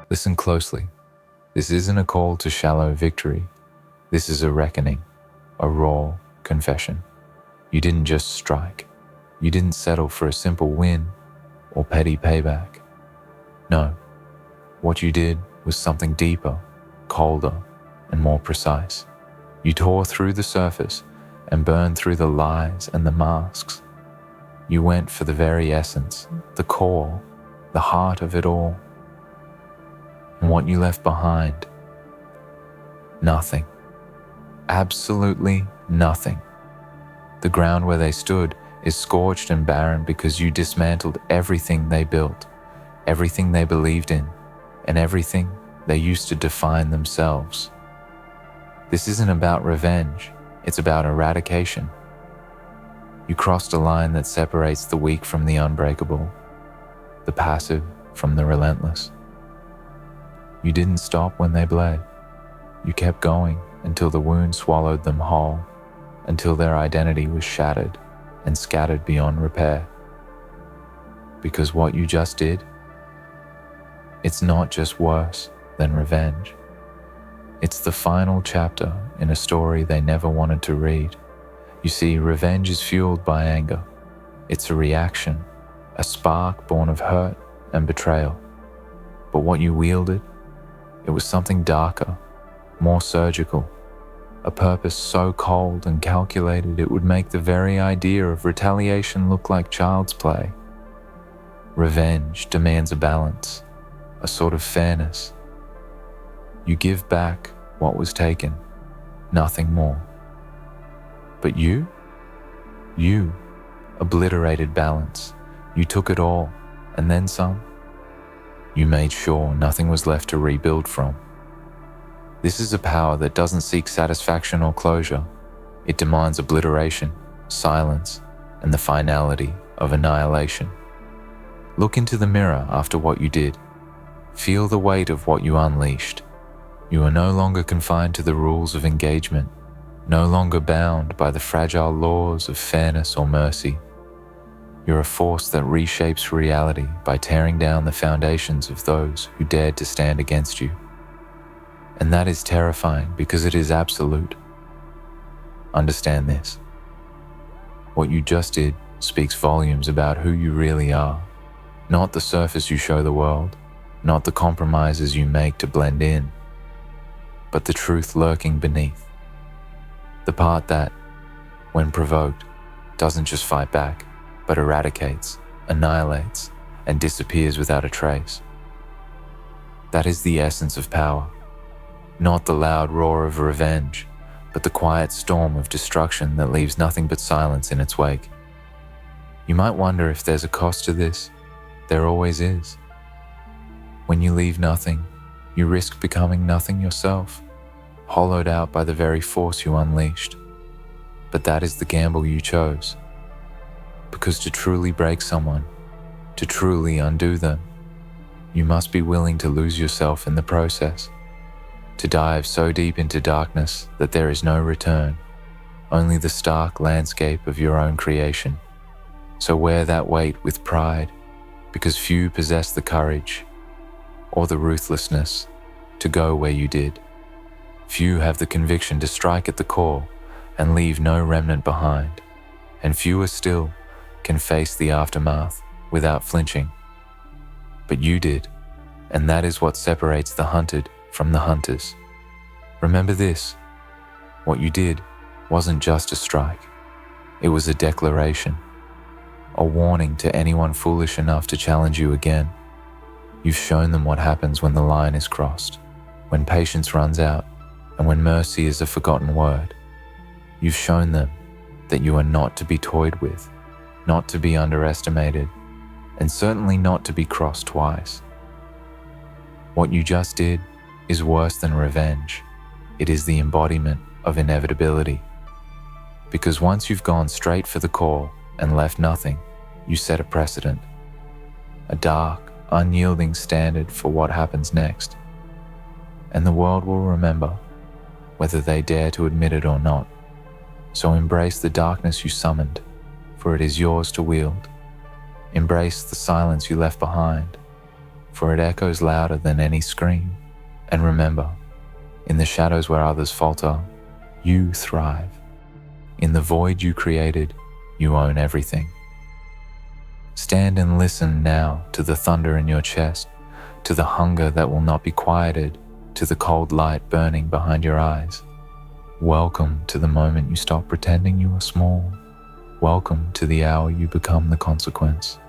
Listen closely. This isn't a call to shallow victory. This is a reckoning, a raw confession. You didn't just strike. You didn't settle for a simple win or petty payback. No, what you did was something deeper, colder, and more precise. You tore through the surface and burned through the lies and the masks. You went for the very essence, the core, the heart of it all. And what you left behind? Nothing. Absolutely nothing. The ground where they stood is scorched and barren because you dismantled everything they built, everything they believed in, and everything they used to define themselves. This isn't about revenge, it's about eradication. You crossed a line that separates the weak from the unbreakable, the passive from the relentless. You didn't stop when they bled. You kept going until the wound swallowed them whole, until their identity was shattered and scattered beyond repair. Because what you just did, it's not just worse than revenge. It's the final chapter in a story they never wanted to read. You see, revenge is fueled by anger. It's a reaction, a spark born of hurt and betrayal. But what you wielded, it was something darker, more surgical, a purpose so cold and calculated it would make the very idea of retaliation look like child's play. Revenge demands a balance, a sort of fairness. You give back what was taken, nothing more. But you obliterated balance. You took it all, and then some. You made sure nothing was left to rebuild from. This is a power that doesn't seek satisfaction or closure. It demands obliteration, silence, and the finality of annihilation. Look into the mirror after what you did. Feel the weight of what you unleashed. You are no longer confined to the rules of engagement, no longer bound by the fragile laws of fairness or mercy. You're a force that reshapes reality by tearing down the foundations of those who dared to stand against you. And that is terrifying because it is absolute. Understand this. What you just did speaks volumes about who you really are, not the surface you show the world, not the compromises you make to blend in, but the truth lurking beneath. The part that, when provoked, doesn't just fight back, but eradicates, annihilates, and disappears without a trace. That is the essence of power. Not the loud roar of revenge, but the quiet storm of destruction that leaves nothing but silence in its wake. You might wonder if there's a cost to this. There always is. When you leave nothing, you risk becoming nothing yourself, hollowed out by the very force you unleashed. But that is the gamble you chose. Because to truly break someone, to truly undo them, you must be willing to lose yourself in the process, to dive so deep into darkness that there is no return, only the stark landscape of your own creation. So wear that weight with pride, because few possess the courage or the ruthlessness to go where you did. Few have the conviction to strike at the core and leave no remnant behind, and fewer still can face the aftermath without flinching. But you did, and that is what separates the hunted from the hunters. Remember this, what you did wasn't just a strike, it was a declaration, a warning to anyone foolish enough to challenge you again. You've shown them what happens when the line is crossed, when patience runs out, and when mercy is a forgotten word. You've shown them that you are not to be toyed with, not to be underestimated, and certainly not to be crossed twice. What you just did is worse than revenge. It is the embodiment of inevitability. Because once you've gone straight for the core and left nothing, you set a precedent, a dark, unyielding standard for what happens next. And the world will remember, whether they dare to admit it or not. So embrace the darkness you summoned, for it is yours to wield. Embrace the silence you left behind, for it echoes louder than any scream. And remember, in the shadows where others falter, you thrive. In the void you created, you own everything. Stand and listen now to the thunder in your chest, to the hunger that will not be quieted, to the cold light burning behind your eyes. Welcome to the moment you stop pretending you are small. Welcome to the hour you become the consequence.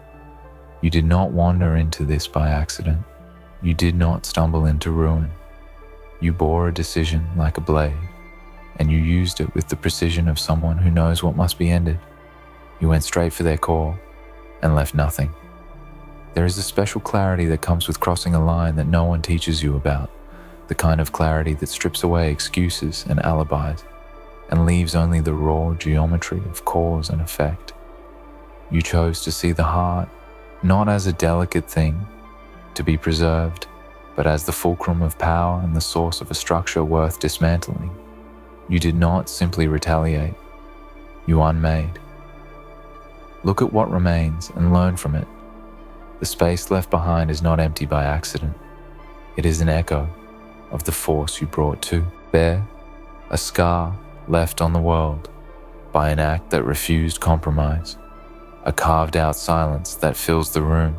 You did not wander into this by accident. You did not stumble into ruin. You bore a decision like a blade, and you used it with the precision of someone who knows what must be ended. You went straight for their core and left nothing. There is a special clarity that comes with crossing a line that no one teaches you about, the kind of clarity that strips away excuses and alibis and leaves only the raw geometry of cause and effect. You chose to see the heart not as a delicate thing to be preserved, but as the fulcrum of power and the source of a structure worth dismantling. You did not simply retaliate. You unmade. Look at what remains and learn from it. The space left behind is not empty by accident. It is an echo of the force you brought to bear, a scar left on the world by an act that refused compromise, a carved-out silence that fills the room,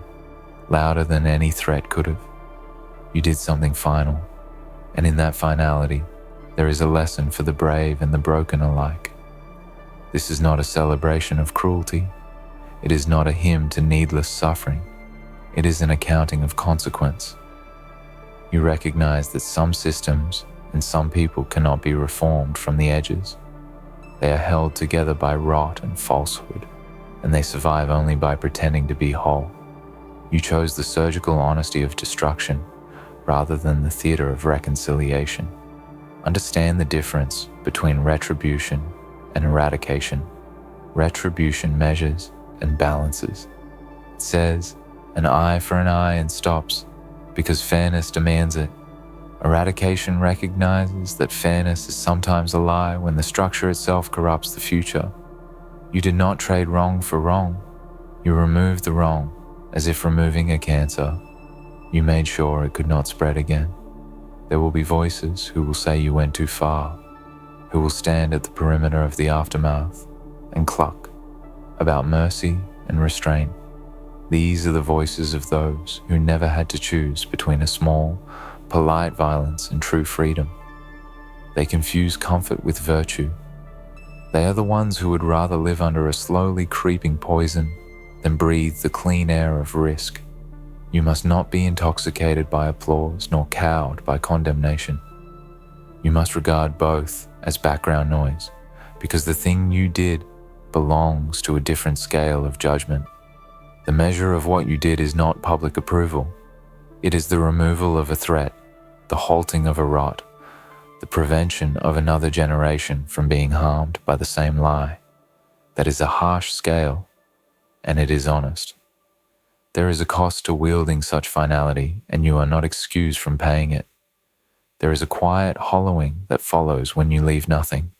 louder than any threat could have. You did something final, and in that finality, there is a lesson for the brave and the broken alike. This is not a celebration of cruelty. It is not a hymn to needless suffering. It is an accounting of consequence. You recognize that some systems and some people cannot be reformed from the edges. They are held together by rot and falsehood, and they survive only by pretending to be whole. You chose the surgical honesty of destruction rather than the theater of reconciliation. Understand the difference between retribution and eradication. Retribution measures and balances. It says, an eye for an eye, and stops, because fairness demands it. Eradication recognizes that fairness is sometimes a lie when the structure itself corrupts the future. You did not trade wrong for wrong. You removed the wrong, as if removing a cancer. You made sure it could not spread again. There will be voices who will say you went too far, who will stand at the perimeter of the aftermath and cluck about mercy and restraint. These are the voices of those who never had to choose between a small, polite violence and true freedom. They confuse comfort with virtue. They are the ones who would rather live under a slowly creeping poison than breathe the clean air of risk. You must not be intoxicated by applause nor cowed by condemnation. You must regard both as background noise, because the thing you did belongs to a different scale of judgment. The measure of what you did is not public approval. It is the removal of a threat, the halting of a rot, the prevention of another generation from being harmed by the same lie. That is a harsh scale, and it is honest. There is a cost to wielding such finality, and you are not excused from paying it. There is a quiet hollowing that follows when you leave nothing.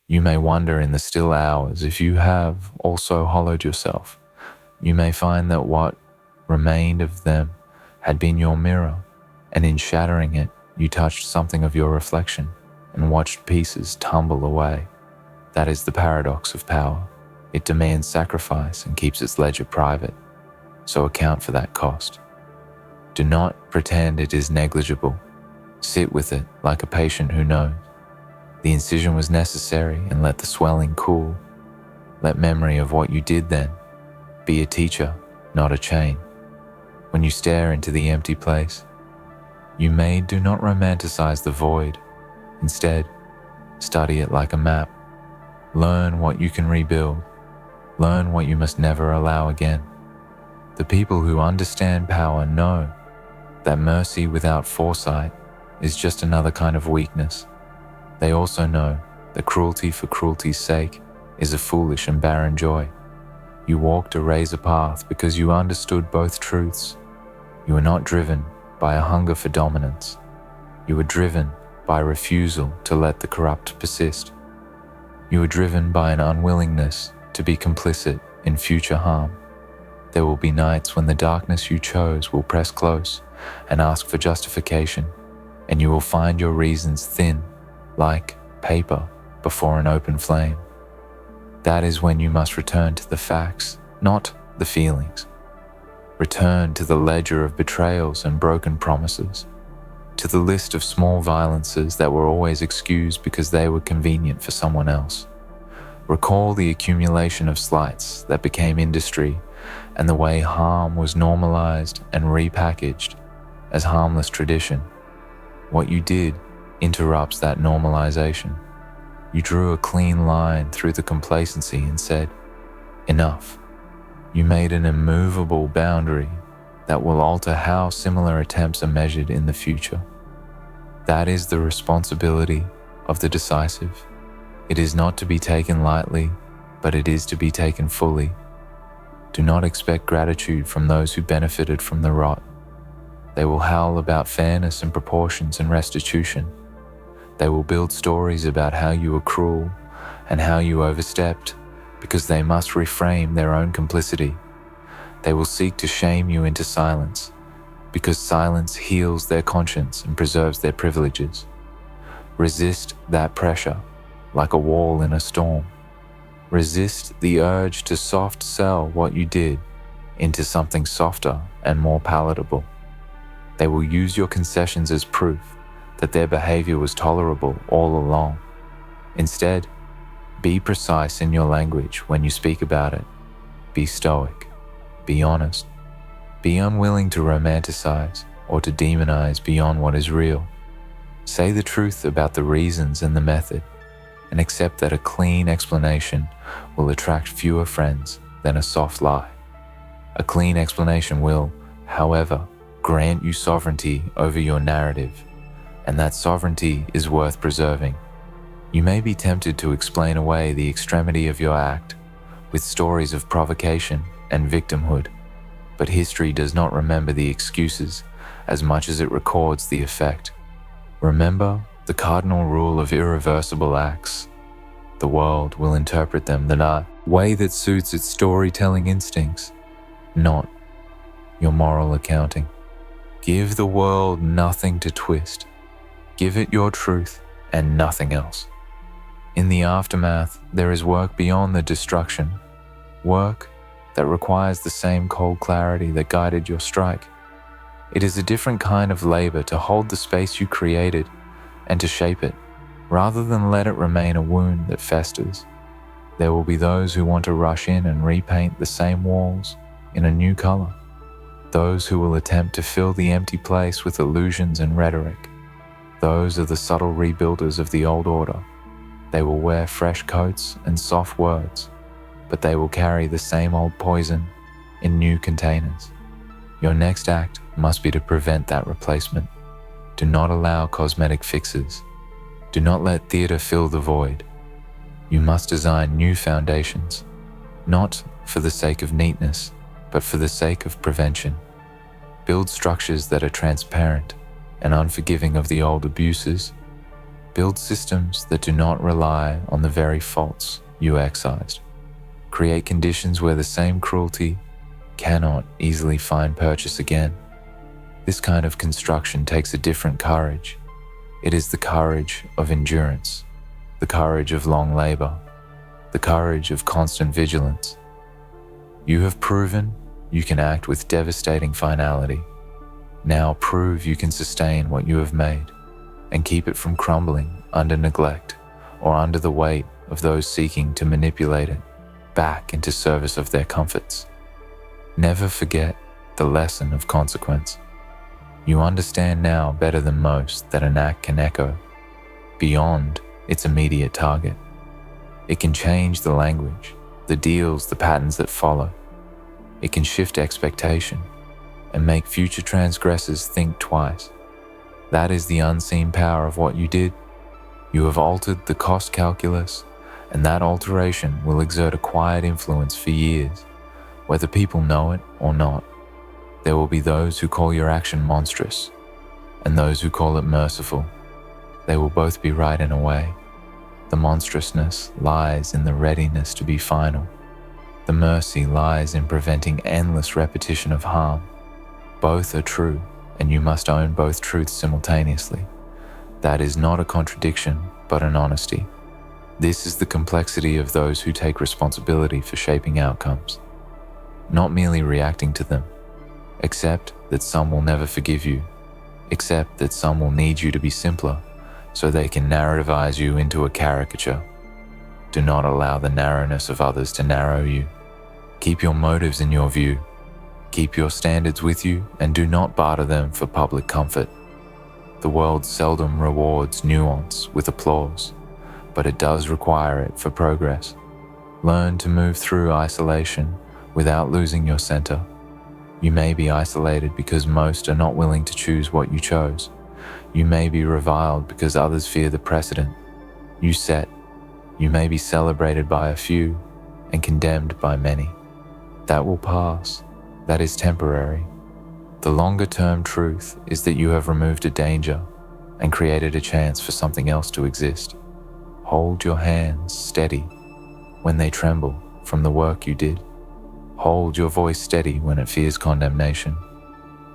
You may wonder in the still hours if you have also hollowed yourself. You may find that what remained of them had been your mirror, and in shattering it, you touched something of your reflection and watched pieces tumble away. That is the paradox of power. It demands sacrifice and keeps its ledger private. So account for that cost. Do not pretend it is negligible. Sit with it like a patient who knows. The incision was necessary, and let the swelling cool. Let memory of what you did then be a teacher, not a chain. When you stare into the empty place you made, do not romanticize the void. Instead, study it like a map. Learn what you can rebuild. Learn what you must never allow again. The people who understand power know that mercy without foresight is just another kind of weakness. They also know that cruelty for cruelty's sake is a foolish and barren joy. You walked a razor path because you understood both truths. You were not driven by a hunger for dominance. You were driven by refusal to let the corrupt persist. You were driven by an unwillingness to be complicit in future harm. There will be nights when the darkness you chose will press close, and ask for justification, and you will find your reasons thin, like paper before an open flame. That is when you must return to the facts, not the feelings. Return to the ledger of betrayals and broken promises, to the list of small violences that were always excused because they were convenient for someone else. Recall the accumulation of slights that became industry and the way harm was normalized and repackaged as harmless tradition. What you did interrupts that normalization. You drew a clean line through the complacency and said, "Enough." You made an immovable boundary that will alter how similar attempts are measured in the future. That is the responsibility of the decisive. It is not to be taken lightly, but it is to be taken fully. Do not expect gratitude from those who benefited from the rot. They will howl about fairness and proportions and restitution. They will build stories about how you were cruel and how you overstepped, because they must reframe their own complicity. They will seek to shame you into silence, because silence heals their conscience and preserves their privileges. Resist that pressure, like a wall in a storm. Resist the urge to soft sell what you did into something softer and more palatable. They will use your concessions as proof that their behavior was tolerable all along. Instead, be precise in your language when you speak about it. Be stoic. Be honest. Be unwilling to romanticize or to demonize beyond what is real. Say the truth about the reasons and the method, and accept that a clean explanation will attract fewer friends than a soft lie. A clean explanation will, however, grant you sovereignty over your narrative, and that sovereignty is worth preserving. You may be tempted to explain away the extremity of your act with stories of provocation and victimhood, but history does not remember the excuses as much as it records the effect. Remember the cardinal rule of irreversible acts. The world will interpret them the way that suits its storytelling instincts, not your moral accounting. Give the world nothing to twist. Give it your truth and nothing else. In the aftermath, there is work beyond the destruction, work that requires the same cold clarity that guided your strike. It is a different kind of labor to hold the space you created and to shape it, rather than let it remain a wound that festers. There will be those who want to rush in and repaint the same walls in a new color. Those who will attempt to fill the empty place with illusions and rhetoric. Those are the subtle rebuilders of the old order. They will wear fresh coats and soft words, but they will carry the same old poison in new containers. Your next act must be to prevent that replacement. Do not allow cosmetic fixes. Do not let theater fill the void. You must design new foundations, not for the sake of neatness, but for the sake of prevention. Build structures that are transparent and unforgiving of the old abuses. Build systems that do not rely on the very faults you excised. Create conditions where the same cruelty cannot easily find purchase again. This kind of construction takes a different courage. It is the courage of endurance, the courage of long labor, the courage of constant vigilance. You have proven you can act with devastating finality. Now prove you can sustain what you have made and keep it from crumbling under neglect or under the weight of those seeking to manipulate it back into service of their comforts. Never forget the lesson of consequence. You understand now better than most that an act can echo beyond its immediate target. It can change the language, the deals, the patterns that follow. It can shift expectation and make future transgressors think twice. That is the unseen power of what you did. You have altered the cost calculus, and that alteration will exert a quiet influence for years, whether people know it or not. There will be those who call your action monstrous, and those who call it merciful. They will both be right in a way. The monstrousness lies in the readiness to be final. The mercy lies in preventing endless repetition of harm. Both are true, and you must own both truths simultaneously. That is not a contradiction, but an honesty. This is the complexity of those who take responsibility for shaping outcomes, not merely reacting to them. Accept that some will never forgive you. Accept that some will need you to be simpler, so they can narrativize you into a caricature. Do not allow the narrowness of others to narrow you. Keep your motives in your view. Keep your standards with you and do not barter them for public comfort. The world seldom rewards nuance with applause, but it does require it for progress. Learn to move through isolation without losing your center. You may be isolated because most are not willing to choose what you chose. You may be reviled because others fear the precedent you set. You may be celebrated by a few and condemned by many. That will pass. That is temporary. The longer-term truth is that you have removed a danger and created a chance for something else to exist. Hold your hands steady when they tremble from the work you did. Hold your voice steady when it fears condemnation.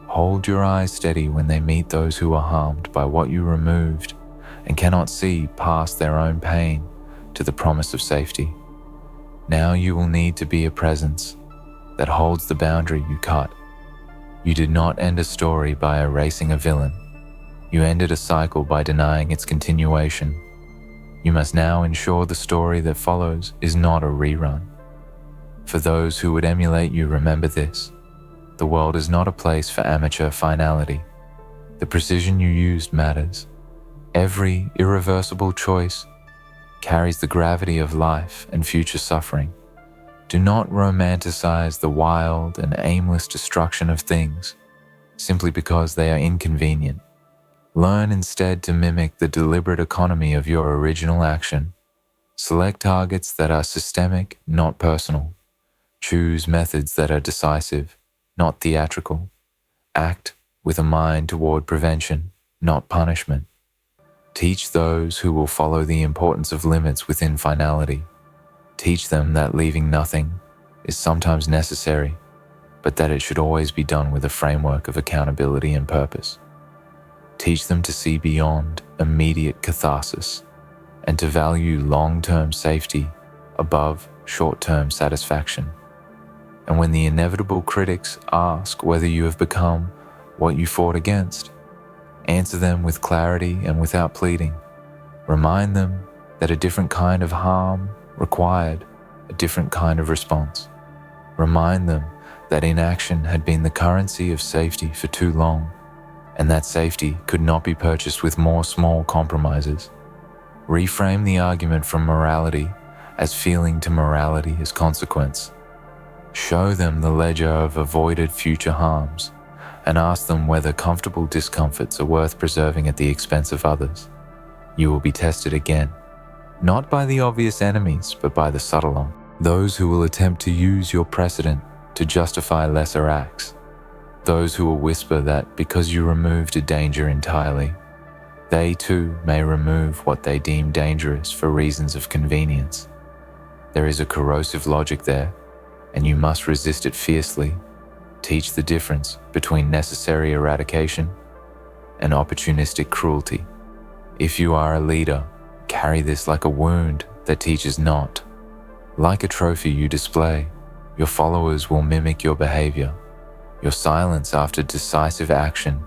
Hold your eyes steady when they meet those who are harmed by what you removed and cannot see past their own pain to the promise of safety. Now you will need to be a presence that holds the boundary you cut. You did not end a story by erasing a villain. You ended a cycle by denying its continuation. You must now ensure the story that follows is not a rerun. For those who would emulate you, remember this. The world is not a place for amateur finality. The precision you used matters. Every irreversible choice carries the gravity of life and future suffering. Do not romanticize the wild and aimless destruction of things simply because they are inconvenient. Learn instead to mimic the deliberate economy of your original action. Select targets that are systemic, not personal. Choose methods that are decisive, not theatrical. Act with a mind toward prevention, not punishment. Teach those who will follow the importance of limits within finality. Teach them that leaving nothing is sometimes necessary, but that it should always be done with a framework of accountability and purpose. Teach them to see beyond immediate catharsis and to value long-term safety above short-term satisfaction. And when the inevitable critics ask whether you have become what you fought against, answer them with clarity and without pleading. Remind them that a different kind of harm required a different kind of response. Remind them that inaction had been the currency of safety for too long, and that safety could not be purchased with more small compromises. Reframe the argument from morality as feeling to morality as consequence. Show them the ledger of avoided future harms, and ask them whether comfortable discomforts are worth preserving at the expense of others. You will be tested again, not by the obvious enemies, but by the subtle ones, those who will attempt to use your precedent to justify lesser acts, those who will whisper that because you removed a danger entirely, they too may remove what they deem dangerous for reasons of convenience. There is a corrosive logic there, and you must resist it fiercely. Teach the difference between necessary eradication and opportunistic cruelty. If you are a leader, carry this like a wound that teaches not. Like a trophy you display, your followers will mimic your behavior. Your silence after decisive action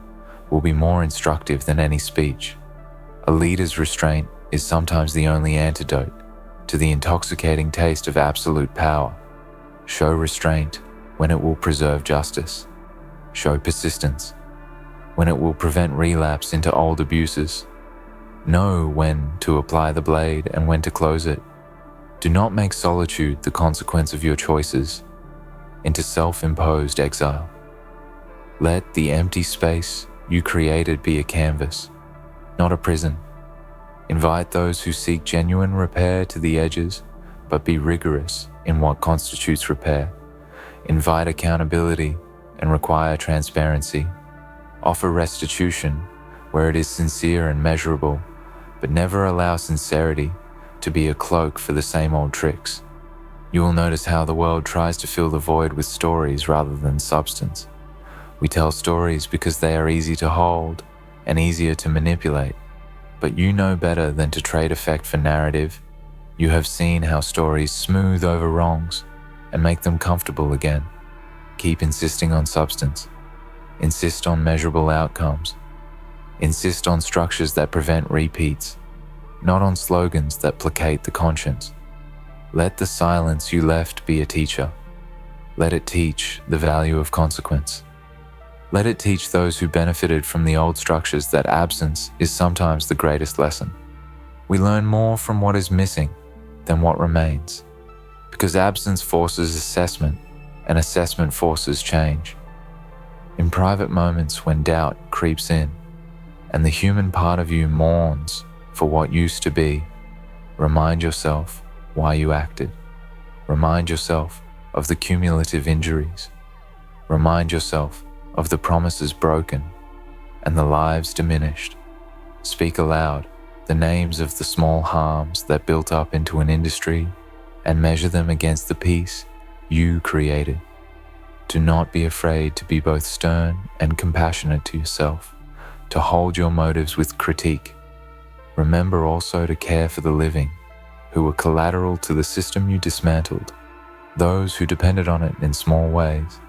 will be more instructive than any speech. A leader's restraint is sometimes the only antidote to the intoxicating taste of absolute power. Show restraint when it will preserve justice. Show persistence when it will prevent relapse into old abuses. Know when to apply the blade and when to close it. Do not make solitude the consequence of your choices into self-imposed exile. Let the empty space you created be a canvas, not a prison. Invite those who seek genuine repair to the edges, but be rigorous in what constitutes repair. Invite accountability and require transparency. Offer restitution where it is sincere and measurable, but never allow sincerity to be a cloak for the same old tricks. You will notice how the world tries to fill the void with stories rather than substance. We tell stories because they are easy to hold and easier to manipulate, but you know better than to trade effect for narrative. You have seen how stories smooth over wrongs and make them comfortable again. Keep insisting on substance. Insist on measurable outcomes. Insist on structures that prevent repeats, not on slogans that placate the conscience. Let the silence you left be a teacher. Let it teach the value of consequence. Let it teach those who benefited from the old structures that absence is sometimes the greatest lesson. We learn more from what is missing than what remains, because absence forces assessment and assessment forces change. In private moments when doubt creeps in and the human part of you mourns for what used to be, remind yourself why you acted. Remind yourself of the cumulative injuries. Remind yourself of the promises broken and the lives diminished. Speak aloud the names of the small harms that built up into an industry and measure them against the peace you created. Do not be afraid to be both stern and compassionate to yourself, to hold your motives with critique. Remember also to care for the living, who were collateral to the system you dismantled, those who depended on it in small ways,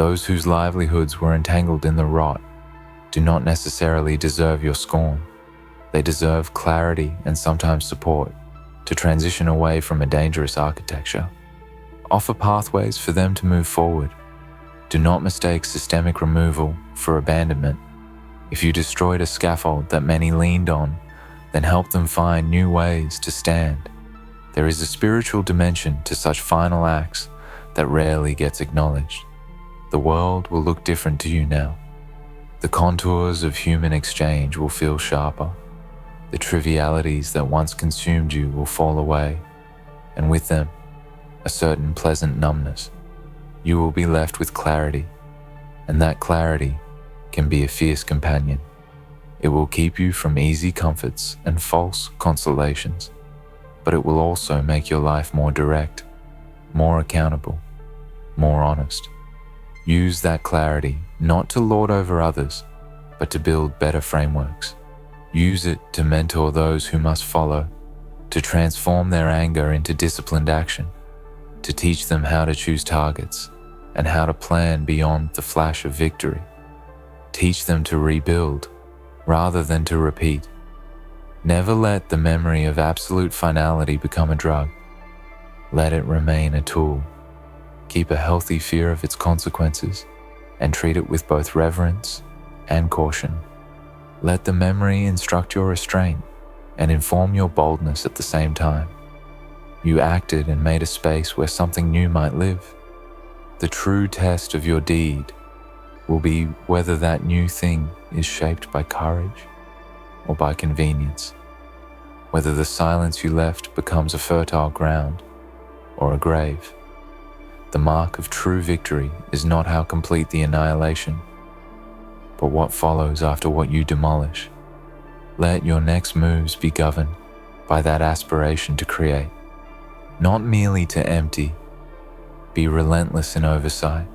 those whose livelihoods were entangled in the rot, do not necessarily deserve your scorn. They deserve clarity and sometimes support to transition away from a dangerous architecture. Offer pathways for them to move forward. Do not mistake systemic removal for abandonment. If you destroyed a scaffold that many leaned on, then help them find new ways to stand. There is a spiritual dimension to such final acts that rarely gets acknowledged. The world will look different to you now. The contours of human exchange will feel sharper. The trivialities that once consumed you will fall away, and with them, a certain pleasant numbness. You will be left with clarity, and that clarity can be a fierce companion. It will keep you from easy comforts and false consolations, but it will also make your life more direct, more accountable, more honest. Use that clarity not to lord over others, but to build better frameworks. Use it to mentor those who must follow, to transform their anger into disciplined action, to teach them how to choose targets and how to plan beyond the flash of victory. Teach them to rebuild rather than to repeat. Never let the memory of absolute finality become a drug. Let it remain a tool. Keep a healthy fear of its consequences and treat it with both reverence and caution. Let the memory instruct your restraint and inform your boldness at the same time. You acted and made a space where something new might live. The true test of your deed will be whether that new thing is shaped by courage or by convenience, whether the silence you left becomes a fertile ground or a grave. The mark of true victory is not how complete the annihilation, but what follows after what you demolish. Let your next moves be governed by that aspiration to create, not merely to empty. Be relentless in oversight.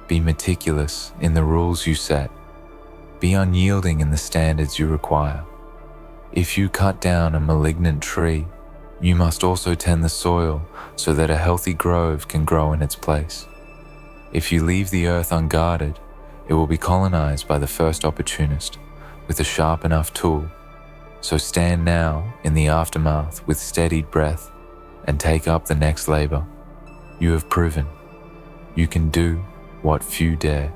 Be meticulous in the rules you set. Be unyielding in the standards you require. If you cut down a malignant tree, you must also tend the soil so that a healthy grove can grow in its place. If you leave the earth unguarded, it will be colonized by the first opportunist with a sharp enough tool. So stand now in the aftermath with steadied breath and take up the next labor. You have proven you can do what few dare.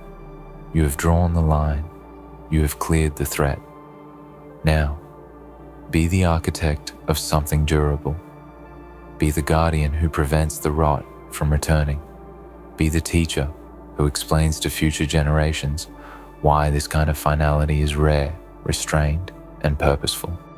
You have drawn the line. You have cleared the threat. Now, be the architect of something durable. Be the guardian who prevents the rot from returning. Be the teacher who explains to future generations why this kind of finality is rare, restrained, and purposeful.